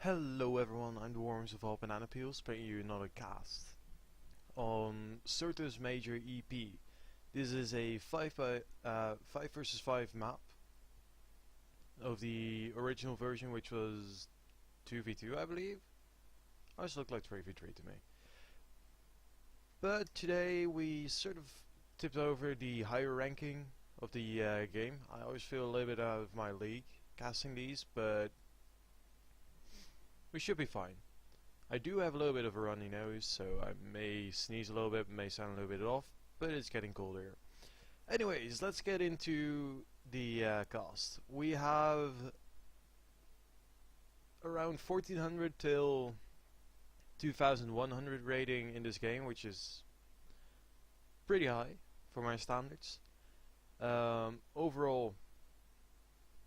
Hello everyone, I'm the warmest of all bananapeels, bringing you another cast on Syrtis Major EP. This is a 5 versus 5 map of the original version, which was 2v2 I believe. Always looked like 3v3 to me. But today we sort of tipped over the higher ranking of the game. I always feel a little bit out of my league casting these, but we should be fine. I do have a little bit of a runny nose, so I may sneeze a little bit, may sound a little bit off, but it's getting colder here. Anyways, let's get into the cast. We have around 1400 till 2100 rating in this game, which is pretty high for my standards. Overall,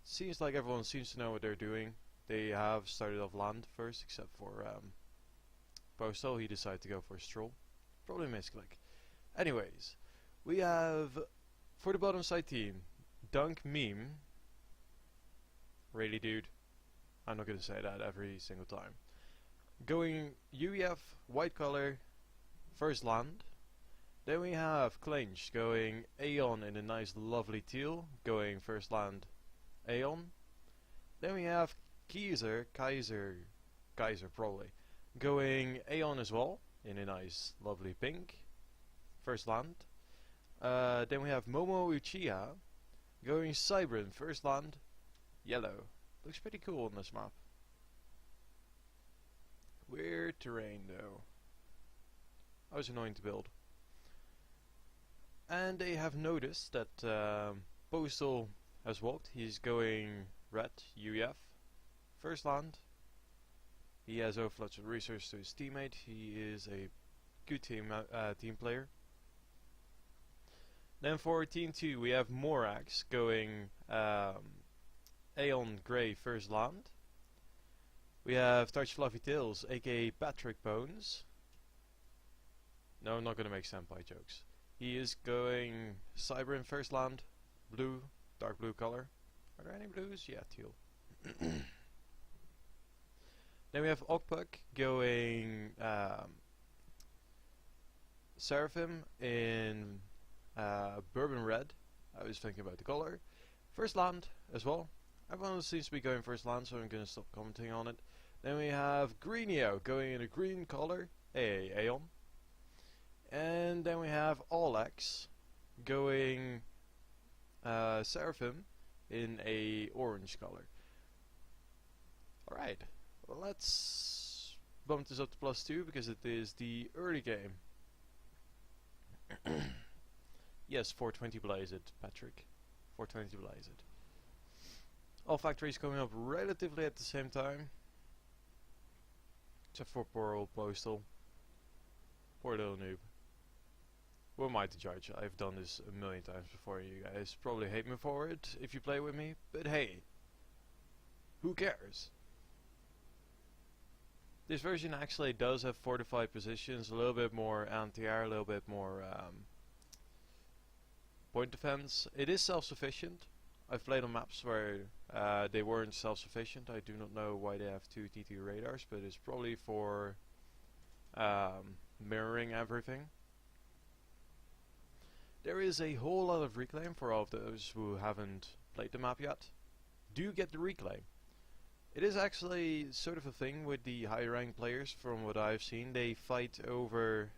seems like everyone seems to know what they're doing. They have started off land first, except for Postal. He decided to go for a stroll. Probably misclick. Anyways, we have, for the bottom side team, Dunk Meme. Really, dude? I'm not gonna say that every single time. Going UEF, white color, first land. Then we have Clinch going Aeon in a nice lovely teal, going first land Aeon. Then we have Kaiser probably, going Aeon as well, in a nice lovely pink, first land. Then we have Momo Uchiha, going Cybran, first land, yellow. Looks pretty cool on this map. Weird terrain though. I was annoying to build. And they have noticed that Postal has walked. He's going red, UEF. First land. He has overflows of resources to his teammate. He is a good team player. Then for team 2 we have Morax going Aeon Grey first land. We have Touch Fluffy Tails, aka Patrick Bones. No, I'm not gonna make senpai jokes. He is going Cybran first land, blue, dark blue color. Are there any blues? Yeah, teal. Then we have Okpuk going Seraphim in Bourbon Red. I was thinking about the color. First land as well. Everyone seems to be going first land, so I'm going to stop commenting on it. Then we have Greenio going in a green color, Aeon. And then we have Alex going Seraphim in a orange color. Alright, well, let's bump this up to +2 because it is the early game. Yes, 420 blaze it, Patrick. 420 blaze it. All factories coming up relatively at the same time. Except for poor old Postal. Poor little noob. Who am I to judge? I've done this a million times before. You guys probably hate me for it if you play with me, but hey, who cares? This version actually does have fortified positions, a little bit more anti-air, a little bit more point defense. It is self-sufficient. I've played on maps where they weren't self-sufficient. I do not know why they have 2 T2 radars, but it's probably for mirroring everything. There is a whole lot of reclaim for all of those who haven't played the map yet. Do get the reclaim. It is actually sort of a thing with the high rank players from what I've seen. They fight over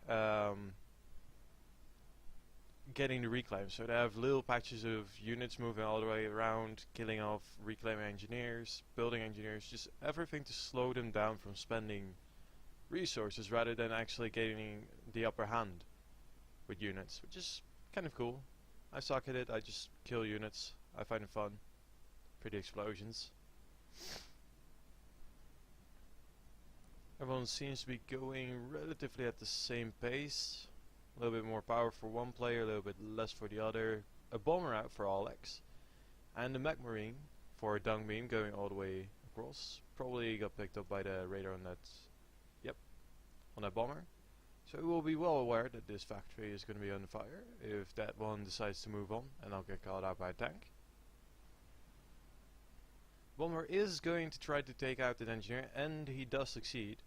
getting the reclaim. So they have little patches of units moving all the way around, killing off reclaim engineers, building engineers, just everything to slow them down from spending resources rather than actually getting the upper hand with units, which is kind of cool. I suck at it, I just kill units. I find it fun. Pretty explosions. Everyone seems to be going relatively at the same pace. A little bit more power for one player, a little bit less for the other. A bomber out for Alex. And the Mech Marine for Dunk Beam going all the way across. Probably got picked up by the radar on that. Yep, on that bomber. So we will be well aware that this factory is going to be under fire if that one decides to move on and I'll get caught out by a tank. Bomber is going to try to take out that engineer, and he does succeed.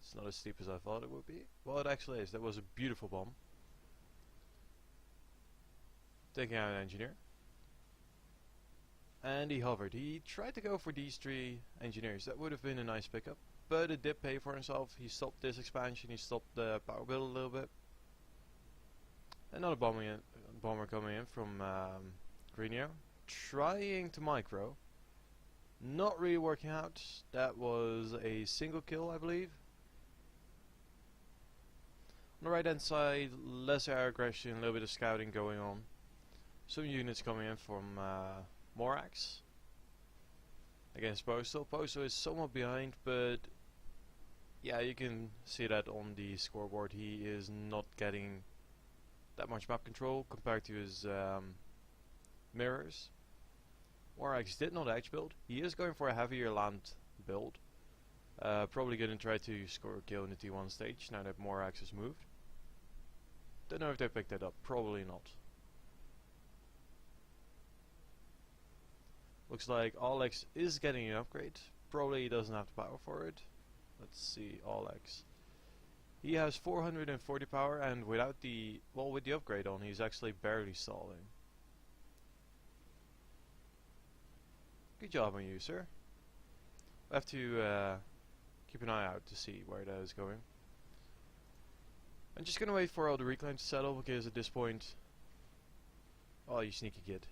It's not as steep as I thought it would be. Well, it actually is. That was a beautiful bomb. Taking out an engineer. And he hovered. He tried to go for these 3 engineers. That would have been a nice pickup. But it did pay for himself. He stopped this expansion. He stopped the power build a little bit. Another bomber coming in from Greenio. Trying to micro. Not really working out. That was a single kill, I believe. On the right hand side, less air aggression, a little bit of scouting going on. Some units coming in from Morax against Postal. Postal is somewhat behind, but yeah, you can see that on the scoreboard. He is not getting that much map control compared to his mirrors. Morax did not edge build. He is going for a heavier land build. Probably going to try to score a kill in the T1 stage now that Morax has moved. Don't know if they picked that up. Probably not. Looks like Alex is getting an upgrade. Probably he doesn't have the power for it. Let's see, Alex. He has 440 power, and without the with the upgrade on, he's actually barely stalling. Good job on you, sir. I have to keep an eye out to see where that is going. I'm just gonna wait for all the reclaim to settle, because at this point, oh, you sneaky kid.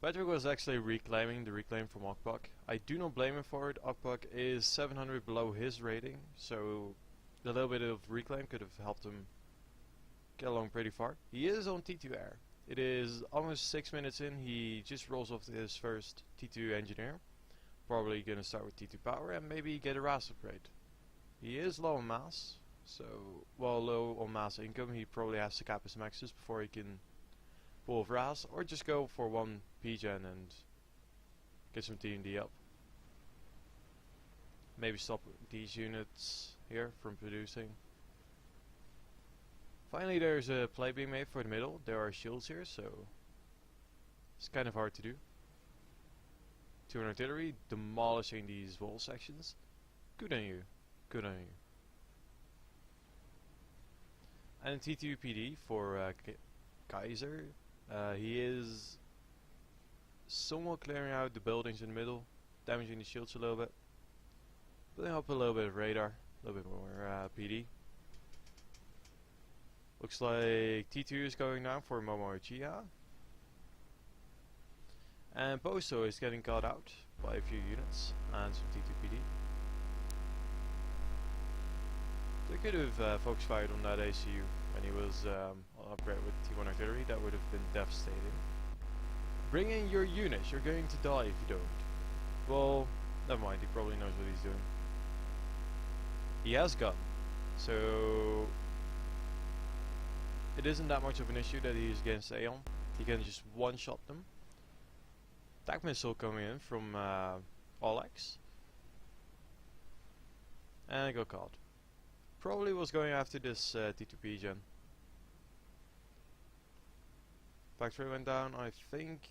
Patrick was actually reclaiming the reclaim from Okpak. I do not blame him for it. Okpak is 700 below his rating, so a little bit of reclaim could have helped him get along pretty far. He is on T2 air. It is almost 6 minutes in. He just rolls off his first T2 engineer. Probably gonna start with T2 power and maybe get a RAS upgrade. He is low on mass, so while low on mass income, he probably has to cap his maxes before he can pull off RAS, or just go for 1 PGen and get some TMD up. Maybe stop these units here from producing. Finally, there's a play being made for the middle. There are shields here, so it's kind of hard to do. 200 artillery demolishing these wall sections. Good on you. Good on you. And T2 PD for Kaiser. He is somewhat clearing out the buildings in the middle, damaging the shields a little bit. Building up a little bit of radar, a little bit more PD. Looks like T2 is going down for Momo Uchiha. And Posto is getting caught out by a few units and some T2 PD. They could have focus fired on that ACU when he was on upgrade with T1 artillery. That would have been devastating. Bring in your units, you're going to die if you don't. Well, never mind, he probably knows what he's doing. He has gun, so it isn't that much of an issue that he's against Aeon. He can just one-shot them. Attack missile coming in from Olex. And got caught. Probably was going after this T2P gen. Factory went down, I think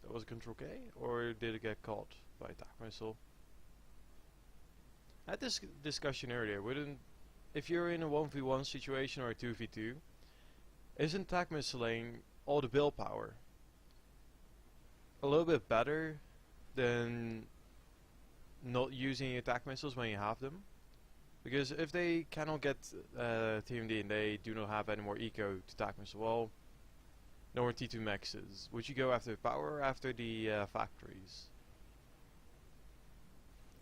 that was a control K, or did it get caught by attack missile? I had this discussion earlier, if you're in a 1v1 situation or a 2v2, isn't attack missiling all the build power a little bit better than not using attack missiles when you have them? Because if they cannot get TMD and they do not have any more eco to attack missile, well, no more T2 maxes. Would you go after the power or after the factories?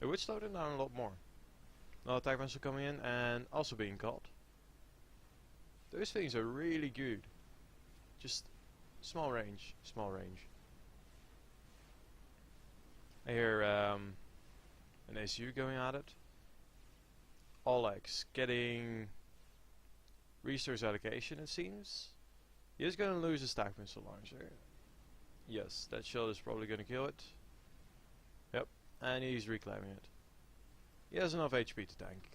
It would slow them down a lot more. Another attack missile coming in and also being caught. Those things are really good. Just small range, small range. I hear an ACU going at it. Olex getting resource allocation, it seems. He is going to lose his attack missile launcher. Yes, that shell is probably going to kill it. Yep, and he's reclaiming it. He has enough HP to tank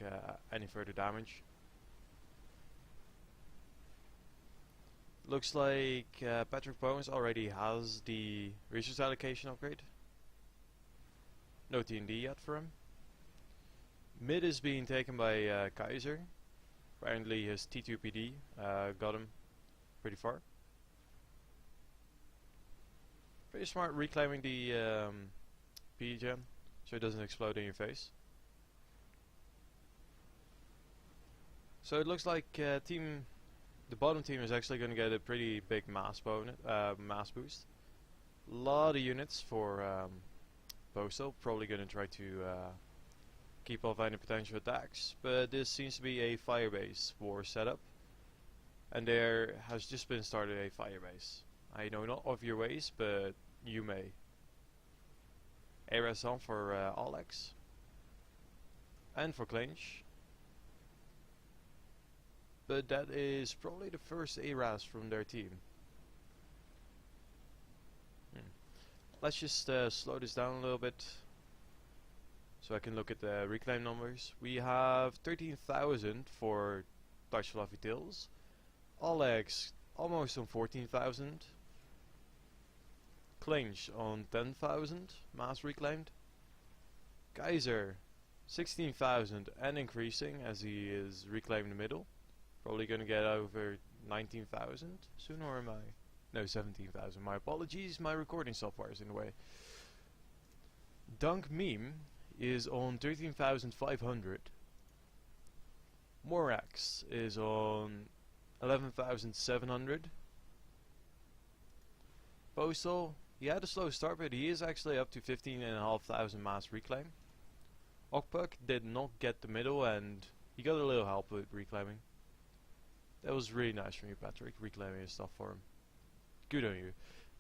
any further damage. Looks like Patrick Bones already has the resource allocation upgrade. No T&D yet for him. Mid is being taken by Kaiser. Apparently his T2PD got him pretty far. Pretty smart reclaiming the P-gen so it doesn't explode in your face. So it looks like the bottom team is actually going to get a pretty big mass boost. A lot of units for Postal, probably going to try to keep off any potential attacks, but this seems to be a firebase war setup, and there has just been started a firebase. I know not of your ways, but you may. ARAS on for Alex and for Clinch, but that is probably the first ARAS from their team. Let's just slow this down a little bit so I can look at the reclaim numbers. We have 13,000 for Dutch Fluffy Tails. Alex almost on 14,000. Clinch on 10,000 mass reclaimed. Kaiser 16,000 and increasing as he is reclaiming the middle. Probably gonna get over 19,000 soon, or am I? No, 17,000. My apologies, my recording software is in the way. Dunk Meme is on 13,500. Morax is on 11,700. Postal, he had a slow start, but he is actually up to 15,500 mass reclaim. Okpuk did not get the middle, and he got a little help with reclaiming. That was really nice from you, Patrick, reclaiming his stuff for him. Good on you.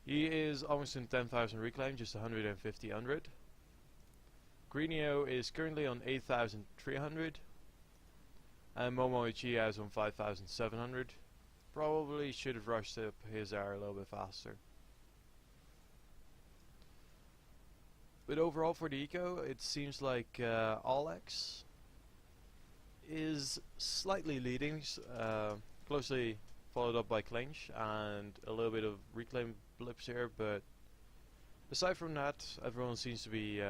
He is almost in 10,000 reclaim, just 150 100. Greenio is currently on 8,300. And Momo Ichia is on 5,700. Probably should have rushed up his air a little bit faster. But overall for the eco, it seems like Alex is slightly leading, closely followed up by Clinch and a little bit of reclaim blips here, but aside from that, everyone seems to be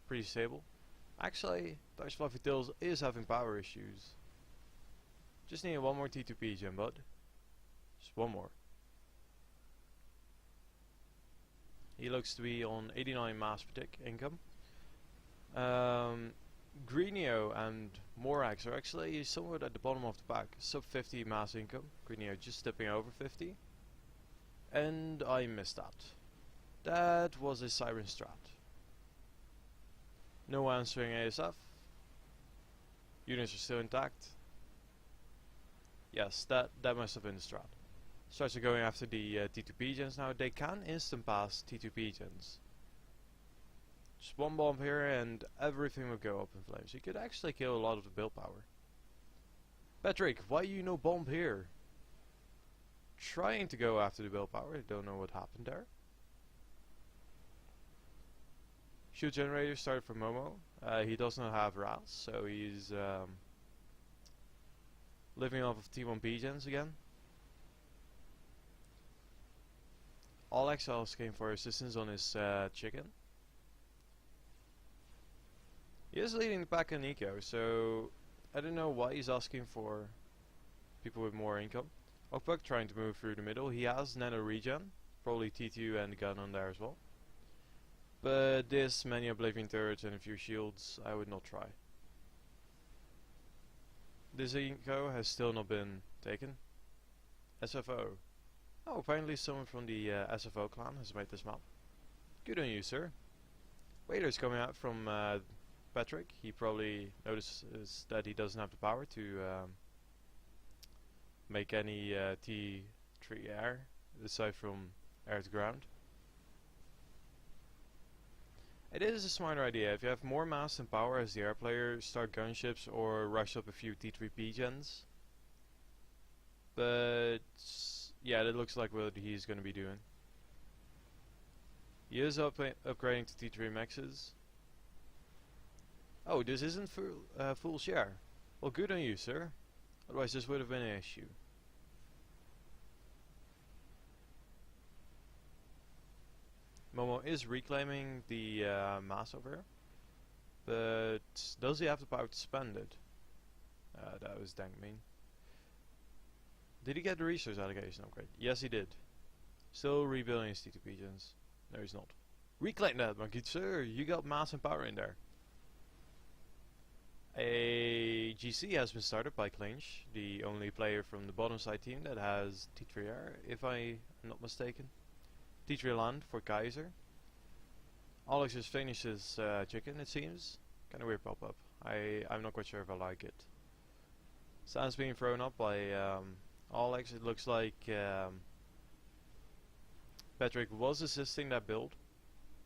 pretty stable. Actually, Dutch Fluffy Tails is having power issues. Just need one more T2P gem, bud. Just one more. He looks to be on 89 mass per tick income. Greenio and Morax are actually somewhat at the bottom of the pack. Sub 50 mass income. Greenio just stepping over 50. And I missed that. That was a Siren Strat. No answering ASF. Units are still intact. Yes, that must have been the strat. Starts are going after the T2P gens now. They can instant pass T2P gens. Just one bomb here and everything will go up in flames. You could actually kill a lot of the build power. Patrick, why you no bomb here? Trying to go after the build power. I don't know what happened there. Shield generator started for Momo. He does not have RAS, so he's living off of T1P gens again. Alex came for assistance on his chicken. He is leading the pack in eco, so I don't know why he's asking for people with more income. Okpuk trying to move through the middle. He has nano regen, probably T2 and gun on there as well. But this, many oblivion turrets and a few shields, I would not try. This eco has still not been taken. SFO. Oh, apparently someone from the SFO clan has made this map. Good on you, sir. Wader's coming out from Patrick. He probably notices that he doesn't have the power to make any T3 air, aside from air to ground. It is a smarter idea. If you have more mass and power as the air player, start gunships or rush up a few T3P gens. But yeah, that looks like what he's going to be doing. He is upgrading to T3 maxes. Oh, this isn't full share. Well, good on you, sir. Otherwise this would have been an issue. Momo is reclaiming the mass over here. But does he have the power to spend it? That was dang mean. Did he get the resource allocation upgrade? Yes, he did. Still rebuilding his T2 gens. No, he's not. Reclaim that, my good sir. You got mass and power in there. A GC has been started by Clinch, the only player from the bottom side team that has T3R, if I'm not mistaken. T3 land for Kaiser. Alex has finished his chicken, it seems. Kinda weird pop-up. I'm not quite sure if I like it. Sand's being thrown up by Alex. It looks like Patrick was assisting that build.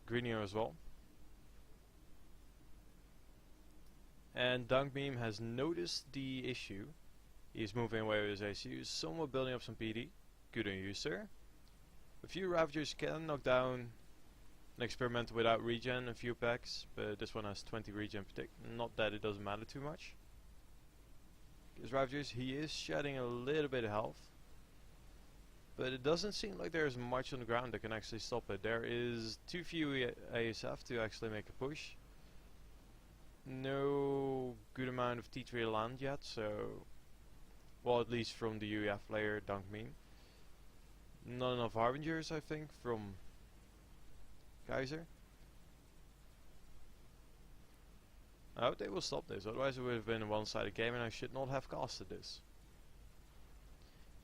Greenio as well. And Dunk Beam has noticed the issue. He's moving away with his ACU, somewhat building up some PD. Good on you, sir. A few Ravagers can knock down an experiment without regen, a few packs, but this one has 20 regen protect. Not that it doesn't matter too much. Because Ravagers, he is shedding a little bit of health. But it doesn't seem like there's much on the ground that can actually stop it. There is too few ASF to actually make a push. No good amount of T3 land yet, so... Well, at least from the UEF player, Dunk Meme. Not enough Harbingers, I think, from Kaiser. I hope they will stop this, otherwise it would have been a one-sided game and I should not have casted this.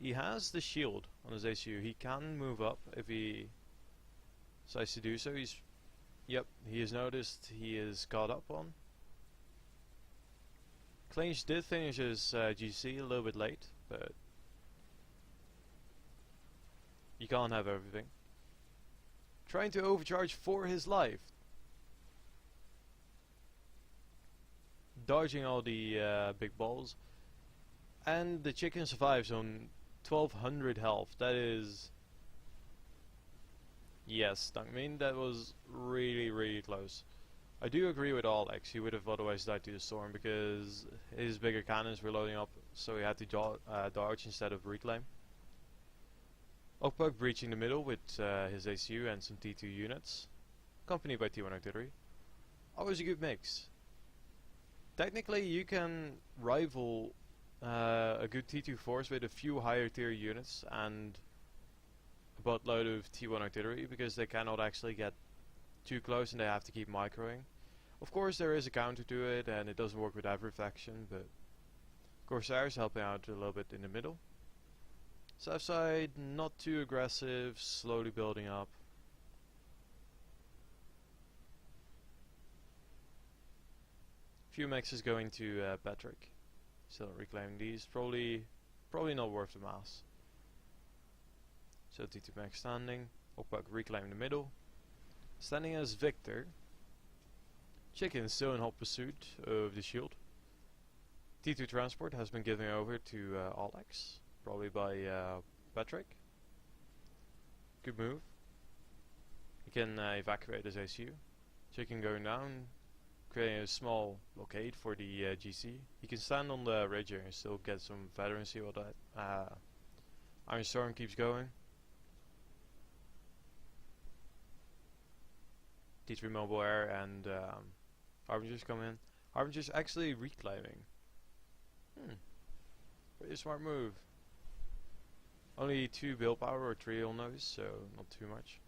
He has the shield on his ACU. He can move up if he decides to do so. Yep, he has noticed he is caught up on. Clinch did finish his GC a little bit late, but you can't have everything. Trying to overcharge for his life. Dodging all the big balls. And the chicken survives on 1200 health. That is... Yes, I mean that was really close. I do agree with Alex, he would have otherwise died to the storm because his bigger cannons were loading up, so he had to dodge instead of reclaim. Okpuk breaching the middle with his ACU and some T2 units, accompanied by T1 artillery. Always a good mix. Technically you can rival a good T2 force with a few higher tier units and a buttload of T1 artillery because they cannot actually get too close and they have to keep microing. Of course there is a counter to it and it doesn't work with every faction, but Corsairs helping out a little bit in the middle. South side not too aggressive, slowly building up. Few mexes going to Patrick. Still reclaiming these, probably not worth the mass. So T2 max standing, Okpak reclaiming the middle. Standing as Victor. Chicken still in hot pursuit of the shield. T2 transport has been given over to Alex, probably by Patrick. Good move. He can evacuate his ACU. Chicken going down, creating a small blockade for the GC. He can stand on the Rager and still get some veterancy while that Iron Storm keeps going. T3 mobile air and Harbingers come in. Harbingers actually reclaiming. Pretty smart move. Only 2 build power or 3 on those, so not too much.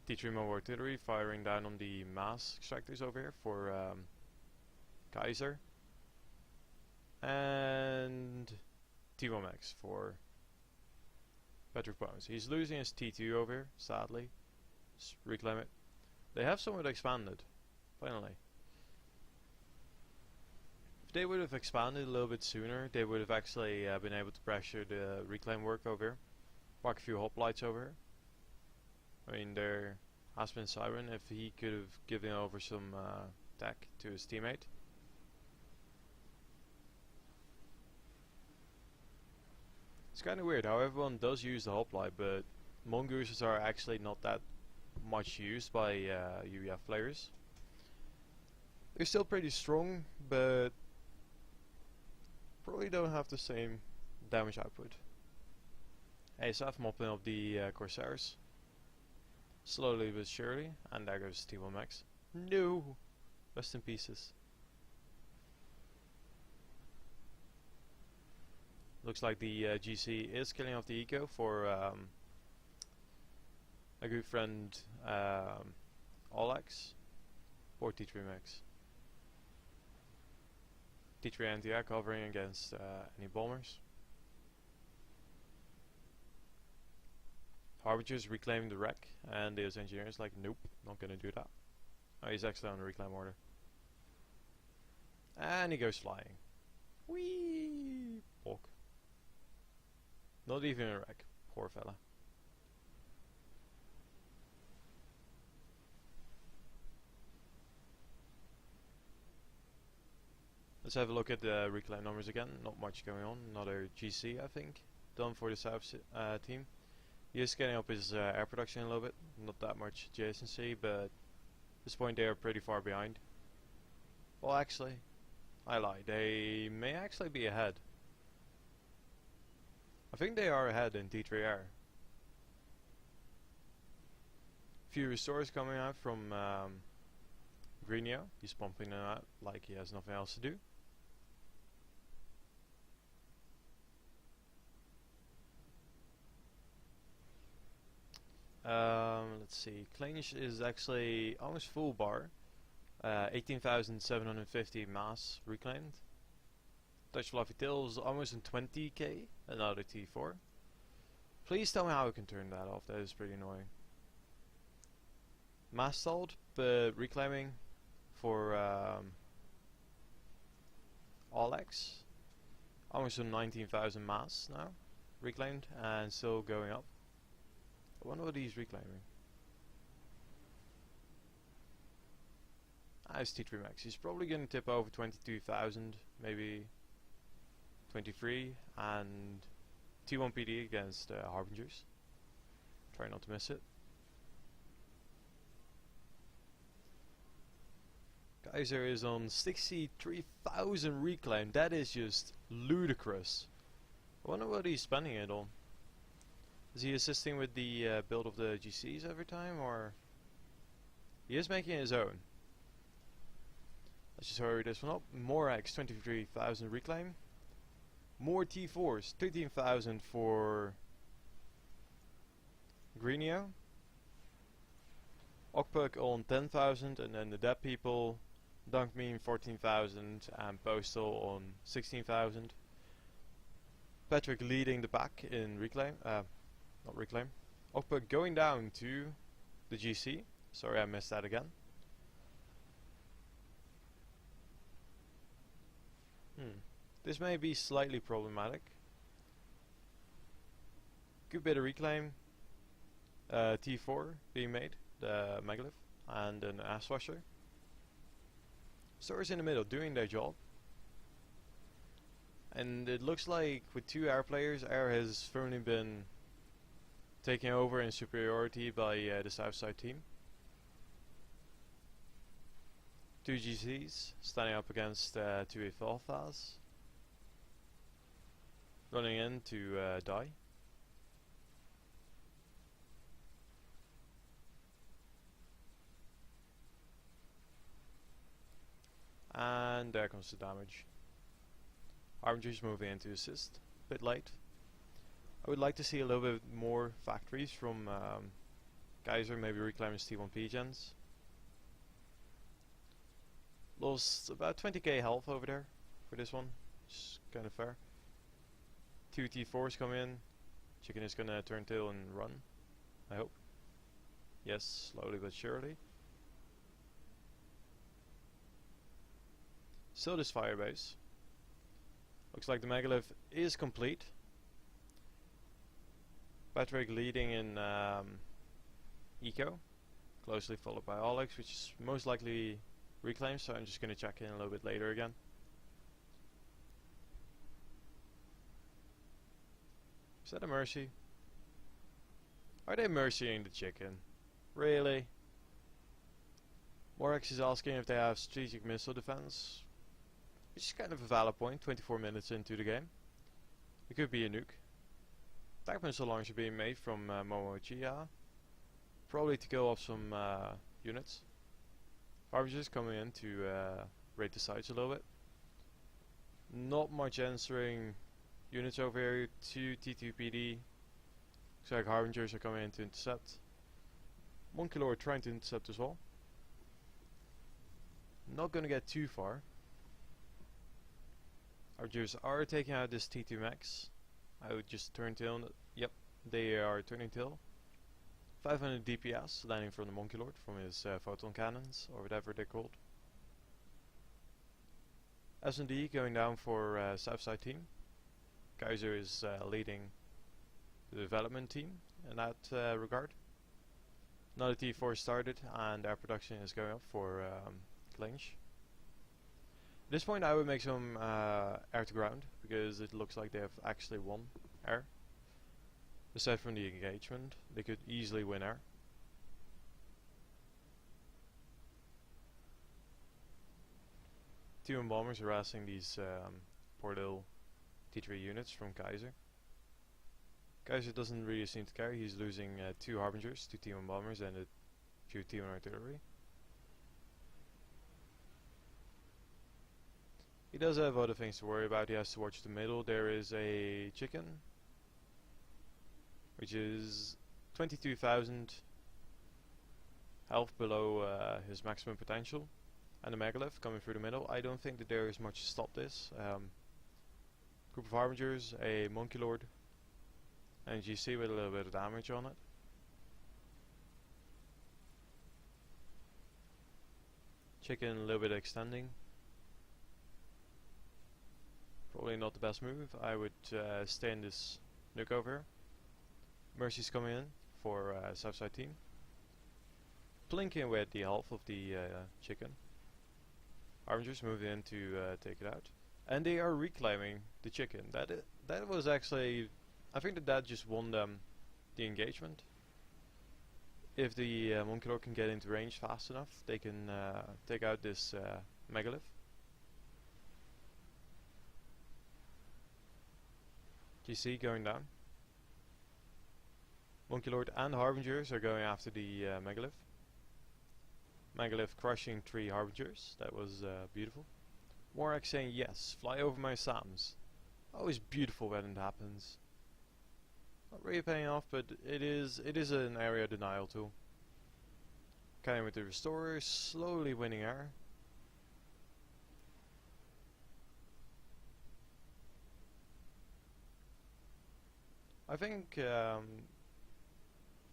T3 mobile artillery firing down on the mass extractors over here for Kaiser. And T1 max for Patrick Bones. He's losing his T2 over here, sadly. Just reclaim it. They have somewhat expanded, finally. If they would have expanded a little bit sooner, they would have actually been able to pressure the reclaim work over here. Park a few hoplites over here. I mean, there has been Siren if he could have given over some tech to his teammate. It's kind of weird how everyone does use the hoplite, but mongooses are actually not that much used by UEF players. They're still pretty strong, but probably don't have the same damage output. ASF mopping up the Corsairs. Slowly but surely, and there goes T1 Max. No! Rest in pieces. Looks like the GC is killing off the eco for a good friend Olex or T3 Max. T3 anti-air covering against any bombers. Harbingers reclaiming the wreck, and those engineers like, nope, not gonna do that. Oh, he's actually on a reclaim order. And he goes flying. Whee! Pork. Not even a wreck. Poor fella. Let's have a look at the reclaim numbers again. Not much going on. Another GC, I think, done for the South team. He is getting up his air production a little bit. Not that much adjacency, but at this point they are pretty far behind. Well, actually, I lied. They may actually be ahead. I think they are ahead in T3R. Few restores coming out from Greenio. He's pumping them out like he has nothing else to do. Let's see. Clinch is actually almost full bar. 18,750 mass reclaimed. Dutch Fluffy Tails almost in 20k. Another T4. Please tell me how I can turn that off. That is pretty annoying. Mass stalled, but reclaiming for Olex. Almost on 19,000 mass now. Reclaimed and still going up. I wonder what he's reclaiming. It's T3 Max. He's probably going to tip over 22,000, maybe 23, and T1 PD against Harbingers. Try not to miss it. Geyser is on 63,000 reclaim. That is just ludicrous. I wonder what he's spending it on. Is he assisting with the build of the GCs every time, or he is making his own? Let's just hurry this one up. More X, 23,000 reclaim. More T4s, 13,000 for Greenio. Okpuk on 10,000, and then the dead people, Dunkmean 14,000, and Postal on 16,000. Patrick leading the pack in reclaim. Not reclaim. Okpuk going down to the GC. Sorry, I missed that again. This may be slightly problematic. Good bit of reclaim. T4 being made, the megalith, and an ass washer. Stores in the middle doing their job. And it looks like with two air players, air has firmly been taken over in superiority by the Southside team. Two GCs standing up against two Alphas. Running in to die. And there comes the damage. Harbingers moving in to assist. Bit late. I would like to see a little bit more factories from Geyser, maybe reclaiming T1P gens. Lost about 20k health over there for this one, which is kind of fair. Two T4s come in. Chicken is gonna turn tail and run, I hope. Yes, slowly but surely. Still this firebase. Looks like the megalith is complete. Patrick leading in eco, closely followed by Alex, which is most likely reclaimed, so I'm just gonna check in a little bit later again. Is that a mercy? Are they mercying the chicken? Really? Morex is asking if they have strategic missile defense, which is kind of a valid point, 24 minutes into the game. It could be a nuke. Attack missile launcher being made from Momochiya, probably to kill off some units. Harvesters coming in to raid the sites a little bit. Not much answering units over here. 2 T2PD. Looks like Harbingers are coming in to intercept. Monkey Lord trying to intercept as well. Not gonna get too far. Harbingers are taking out this T2 Max. I would just turn tail. Yep, they are turning tail. 500 DPS landing from the Monkey Lord from his photon cannons, or whatever they're called. S&D going down for Southside team. Kaiser is leading the development team in that regard. Another T4 started and our production is going up for Clinch. At this point I would make some air to ground, because it looks like they have actually won air. Aside from the engagement, they could easily win air. T1 bombers harassing these poor little T3 units from Kaiser. Kaiser doesn't really seem to care. He's losing 2 Harbingers, 2 T1 bombers and a few T1 artillery. He does have other things to worry about. He has to watch the middle. There is a chicken, which is 22,000 health below his maximum potential. And a megalith coming through the middle. I don't think that there is much to stop this. Group of Harbingers, a Monkey Lord, and GC with a little bit of damage on it. Chicken a little bit extending. Probably not the best move. I would stay in this nuke over here. Mercy's coming in for Southside team. Blinking with the health of the chicken. Harbingers moved in to take it out, and they are reclaiming the chicken. That was actually, I think that just won them the engagement. If the Monkey Lord can get into range fast enough, they can take out this megalith. GC going down. Monkey Lord and Harbingers are going after the megalith. Megalith crushing 3 Harbingers. That was beautiful. Warwick saying yes, fly over my Sams. Always beautiful when it happens. Not really paying off, but it is an area denial tool. Carrying with the Restorers, slowly winning air. I think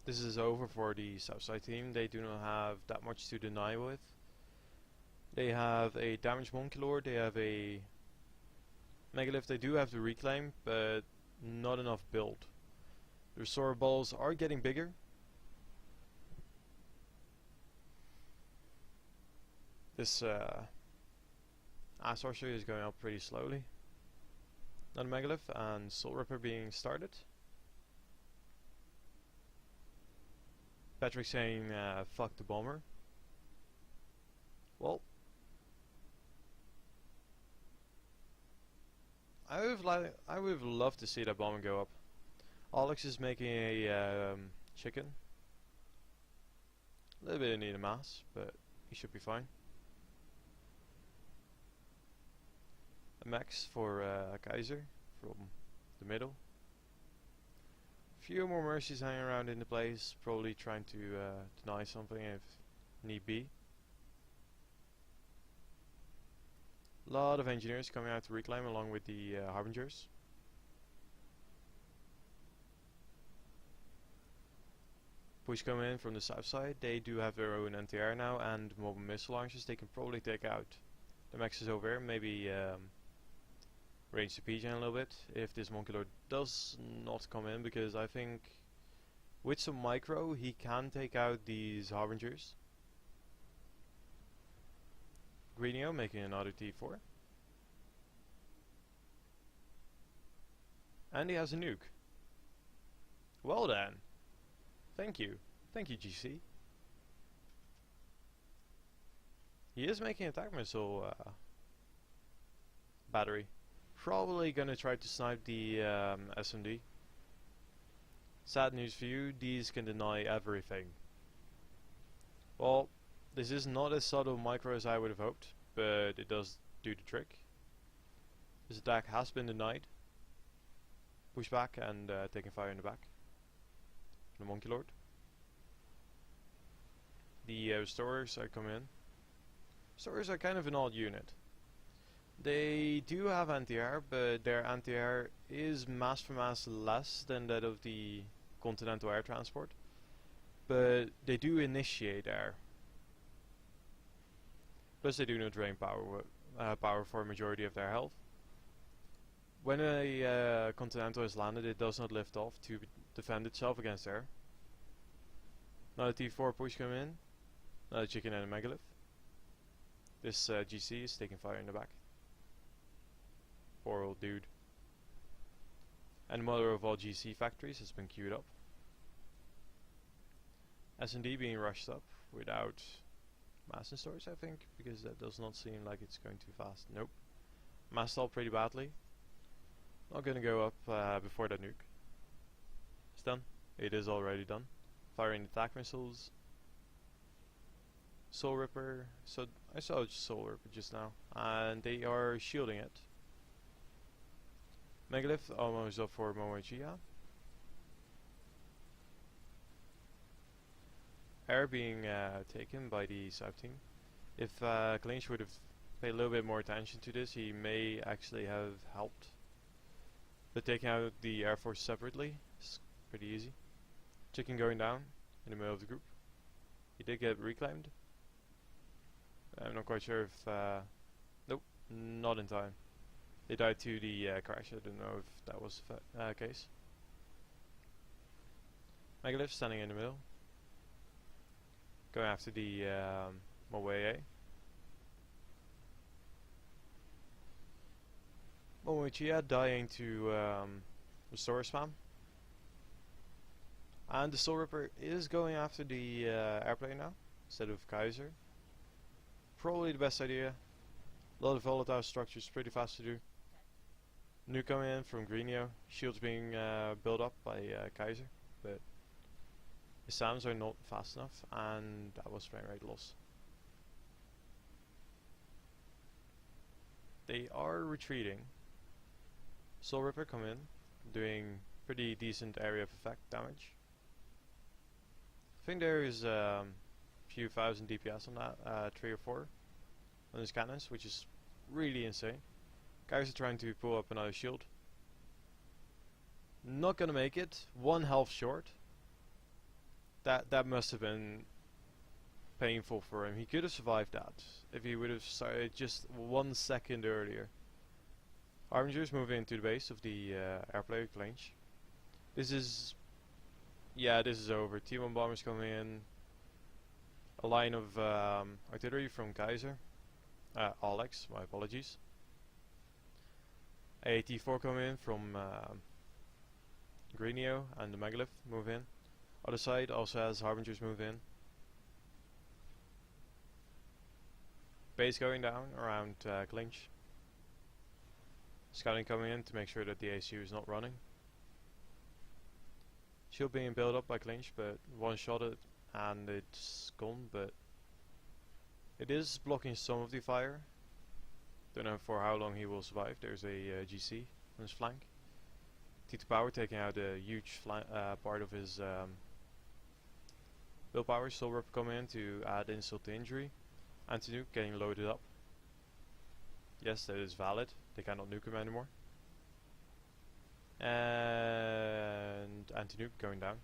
this is over for the Southside team. They do not have that much to deny with. They have a damaged Monkey Lord, they have a megalith, they do have to reclaim, but not enough build. The Restorer balls are getting bigger. This Ass Archer is going up pretty slowly. Another megalith and Soul Ripper being started. Patrick saying fuck the bomber. Well, I would love to see that bomber go up. Alex is making a chicken. A little bit in need of mass, but he should be fine. A max for Kaiser from the middle. Few more mercies hanging around in the place, probably trying to deny something if need be. A lot of engineers coming out to reclaim along with the Harbingers. Push coming in from the south side. They do have their own anti-air now and mobile missile launchers. They can probably take out the maxes over here. Maybe range the PJ a little bit if this Monkey Lord does not come in, because I think with some micro he can take out these Harbingers. Greenio making another T4. And he has a nuke. Well then. Thank you. Thank you, GC. He is making attack missile battery. Probably gonna try to snipe the SMD. Sad news for you, these can deny everything. Well, This is not as subtle micro as I would have hoped, but it does do the trick. This attack has been denied. Push back and taking fire in the back. The Monkey Lord. The restorers are coming in. Restorers are kind of an odd unit. They do have anti-air, but their anti-air is mass for mass less than that of the Continental Air Transport. But they do initiate air. Plus they do not drain power for a majority of their health. When a Continental is landed, it does not lift off to defend itself against air. Another T4 push come in. Another chicken and a megalith. This GC is taking fire in the back. Poor old dude. And the mother of all GC factories has been queued up. S&D being rushed up without mass in storage, I think, because that does not seem like it's going too fast. Nope. Mass stalled pretty badly. Not gonna go up before that nuke. It's done. It is already done. Firing attack missiles. Soul Ripper. So I saw Soul Ripper just now, and they are shielding it. Megalith almost up for Momoichia. Air being taken by the South team. If Clinch would have paid a little bit more attention to this, he may actually have helped. But taking out the Air Force separately is pretty easy. Chicken going down in the middle of the group. He did get reclaimed. I'm not quite sure if... nope, not in time. They died to the crash. I don't know if that was the case. Megalith standing in the middle. Going after the Moe. Momoichia dying to restore spam. And the Soul Ripper is going after the airplane now, instead of Kaiser. Probably the best idea. A lot of volatile structures, pretty fast to do. Nuke coming in from Greenio. Shields being built up by Kaiser, but the SAMs are not fast enough, and that was frame rate loss. They are retreating. Soul Ripper come in, doing pretty decent area of effect damage. I think there is a few thousand DPS on that, 3 or 4 on his cannons, which is really insane. Guys are trying to pull up another shield. Not gonna make it. 1 health short. That must have been painful for him. He could have survived that if he would have started just 1 second earlier. Harbingers moving into the base of the airplane Clinch. This is... yeah, this is over. T1 bombers coming in. A line of artillery from Kaiser. Alex, my apologies. A T4 coming in from Greenio and the Megalith move in. Other side also has Harbingers move in. Base going down around Clinch. Scouting coming in to make sure that the ACU is not running. Shield being built up by Clinch, but one shot it and it's gone, but it is blocking some of the fire. Don't know for how long he will survive. There's a GC on his flank. T2 Power taking out a huge part of his willpower. Soul Ripper coming in to add insult to injury. Anti-nuke getting loaded up. Yes, that is valid. They cannot nuke him anymore. And anti-nuke going down.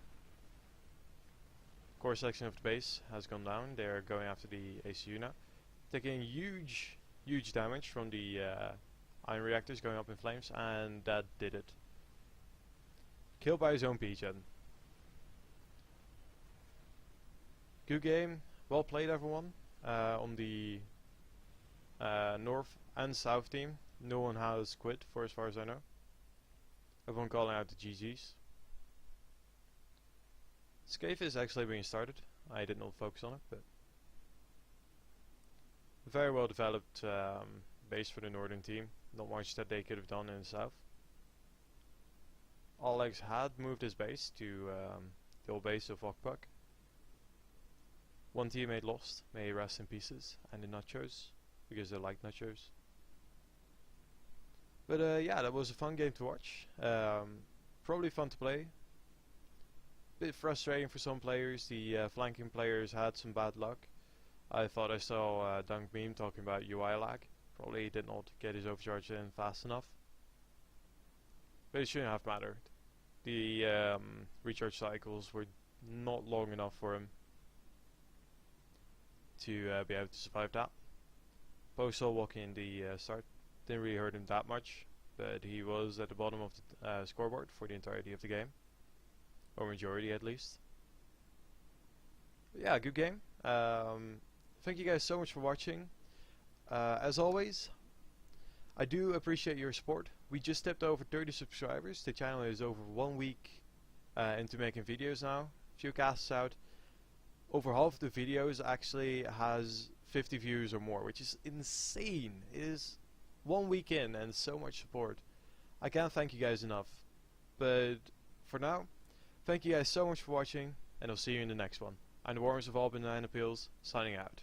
Core section of the base has gone down. They are going after the ACU now. Taking huge damage from the ion reactors going up in flames, and that did it. Killed by his own PGen. Good game. Well played, everyone. On the north and south team, no one has quit for as far as I know. Everyone calling out the GGs. Scathe is actually being started. I did not focus on it, but a very well developed base for the northern team. Not much that they could have done in the south. Alex had moved his base to the old base of Okpuk. One teammate lost, may he rest in pieces, and the nachos, because they like nachos. But yeah, that was a fun game to watch. Probably fun to play. Bit frustrating for some players. The flanking players had some bad luck. I thought I saw Dunk Meme talking about UI lag. Probably did not get his overcharge in fast enough. But it shouldn't have mattered. The recharge cycles were not long enough for him to be able to survive that. Postal walking in the start didn't really hurt him that much, but he was at the bottom of the scoreboard for the entirety of the game, or majority at least. But yeah, good game. Thank you guys so much for watching. As always, I do appreciate your support. We just stepped over 30 subscribers. The channel is over 1 week into making videos now. A few casts out. Over half of the videos actually has 50 views or more, which is insane. It is 1 week in and so much support. I can't thank you guys enough. But for now, thank you guys so much for watching, and I'll see you in the next one. I'm the warmest of all bananapeels, signing out.